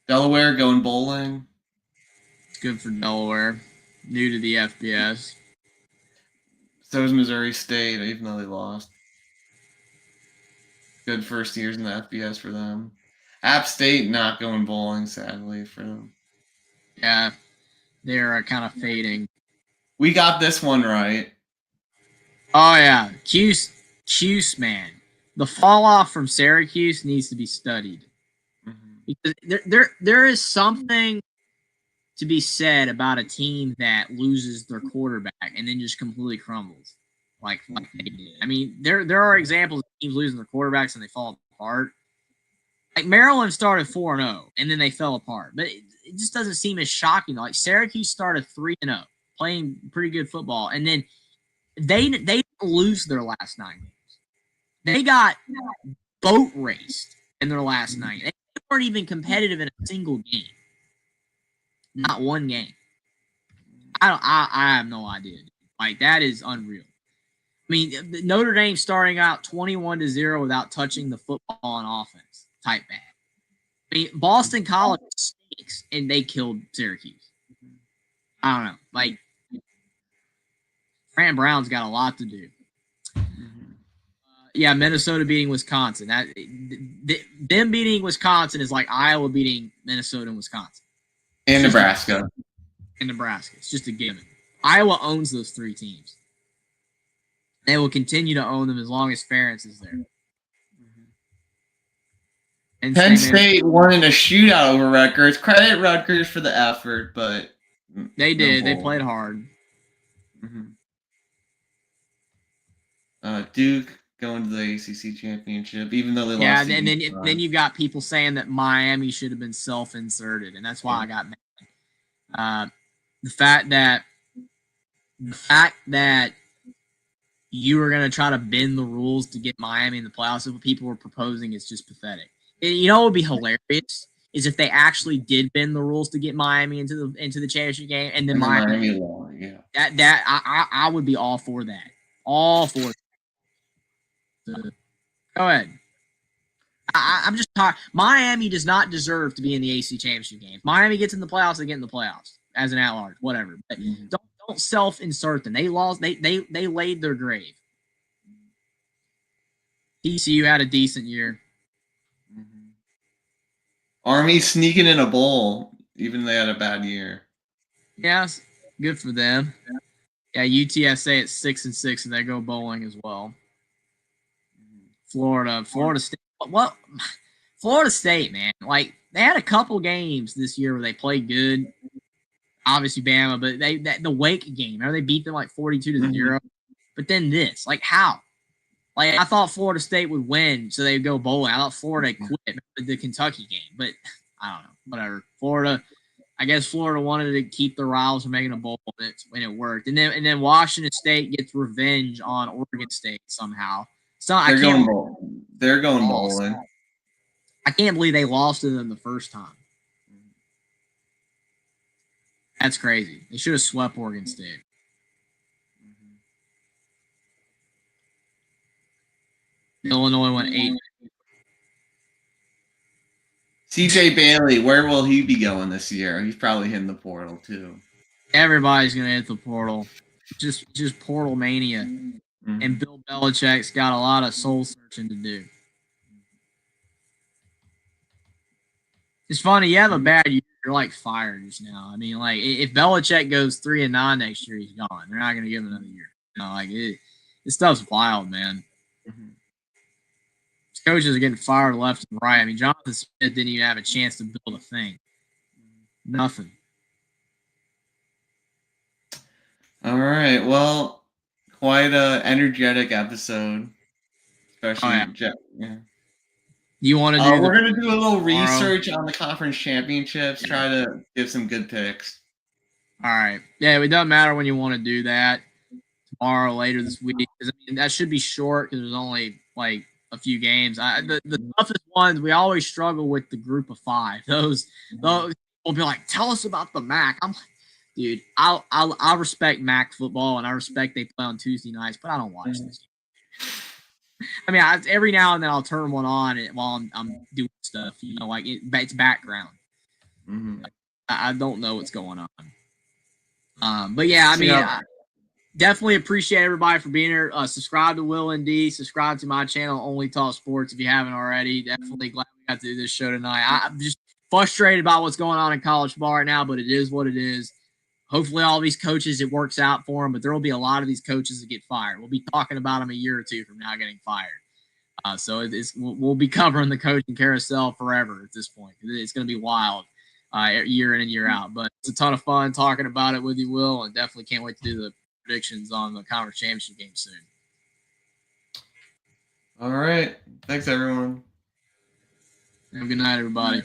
Delaware going bowling. It's good for Delaware. New to the FBS. So is Missouri State, even though they lost. Good first years in the FBS for them. App State not going bowling, sadly, for them. Yeah, they're kind of fading. We got this one right. Oh, yeah. Cuse, man. The fall off from Syracuse needs to be studied. Mm-hmm. Because there is something to be said about a team that loses their quarterback and then just completely crumbles. Like they did. I mean, there are examples of teams losing their quarterbacks and they fall apart. Like Maryland started 4-0 and then they fell apart. But it just doesn't seem as shocking. Like Syracuse started 3-0, playing pretty good football, and then they didn't lose their last 9 games. They got boat raced in their last 9. They weren't even competitive in a single game. Not one game. I have no idea. Like, that is unreal. I mean, Notre Dame starting out 21-0 without touching the football on offense. Type bad. I mean, Boston College stinks, and they killed Syracuse. I don't know. Like, Fran Brown's got a lot to do. Yeah, Minnesota beating Wisconsin. Them beating Wisconsin is like Iowa beating Minnesota and Wisconsin. And Nebraska. And Nebraska. It's just a given. Iowa owns those 3 teams. They will continue to own them as long as Ferentz is there. And Penn State won in a shootout over Rutgers. Credit Rutgers for the effort, but they did. They played hard. Mm-hmm. Duke going to the ACC championship, even though they lost. Yeah, and then you've got people saying that Miami should have been self-inserted, and that's why I got mad. The fact that you were going to try to bend the rules to get Miami in the playoffs, what people were proposing is just pathetic. You know what would be hilarious is if they actually did bend the rules to get Miami into the championship game, and then Miami won. Yeah, I would be all for that. All for it. Go ahead. I'm just talking. Miami does not deserve to be in the AC championship game. If Miami gets in the playoffs, they get in the playoffs as an at-large, whatever. But don't self-insert them. They lost. They laid their grave. TCU had a decent year. Army sneaking in a bowl, even though they had a bad year. Yes, good for them. Yeah, UTSA at 6-6, and they go bowling as well. Florida State. What? Florida State, man. Like, they had a couple games this year where they played good. Obviously, Bama, but the Wake game, remember they beat them like 42-0. But then this, like, how? Like, I thought Florida State would win, so they'd go bowling. I thought Florida quit the Kentucky game, but I don't know. Whatever. Florida, I guess Florida wanted to keep their rivals from making a bowl, and it worked. And then Washington State gets revenge on Oregon State somehow. So they're going bowling. I can't believe they lost to them the first time. That's crazy. They should have swept Oregon State. Illinois went 8. CJ Bailey, where will he be going this year? He's probably hitting the portal too. Everybody's gonna hit the portal. Just portal mania. Mm-hmm. And Bill Belichick's got a lot of soul searching to do. It's funny, you have a bad year, you're like fired just now. I mean, like if Belichick goes 3-9 next year, he's gone. They're not going to give him another year. Like this stuff's wild, man. Mhm. Coaches are getting fired left and right. I mean, Jonathan Smith didn't even have a chance to build a thing. Nothing. All right. Well, quite a energetic episode, especially Yeah. Yeah. You want to do We're gonna do a little tomorrow? research on the conference championships. Try to give some good picks. All right. Yeah, it doesn't matter when you want to do that. Tomorrow, later this week. I mean, that should be short because there's only like a few games. The toughest ones we always struggle with the group of 5. Those will be like, tell us about the MAC. I'm like, dude, I respect MAC football and I respect they play on Tuesday nights, but I don't watch this. I mean, every now and then I'll turn one on while I'm doing stuff. Like it's background. Mm-hmm. Like, I don't know what's going on. But yeah, I mean. Yeah. Definitely appreciate everybody for being here. Subscribe to Will and D. Subscribe to my channel, Only Talk Sports, if you haven't already. Definitely glad we got to do this show tonight. I'm just frustrated about what's going on in college ball right now, but it is what it is. Hopefully, all these coaches, it works out for them, but there will be a lot of these coaches that get fired. We'll be talking about them a year or two from now getting fired. So we'll be covering the coaching carousel forever at this point. It's going to be wild year in and year out. But it's a ton of fun talking about it with you, Will, and definitely can't wait to do the predictions on the conference championship game soon. All right. Thanks, everyone. Have a good night, everybody.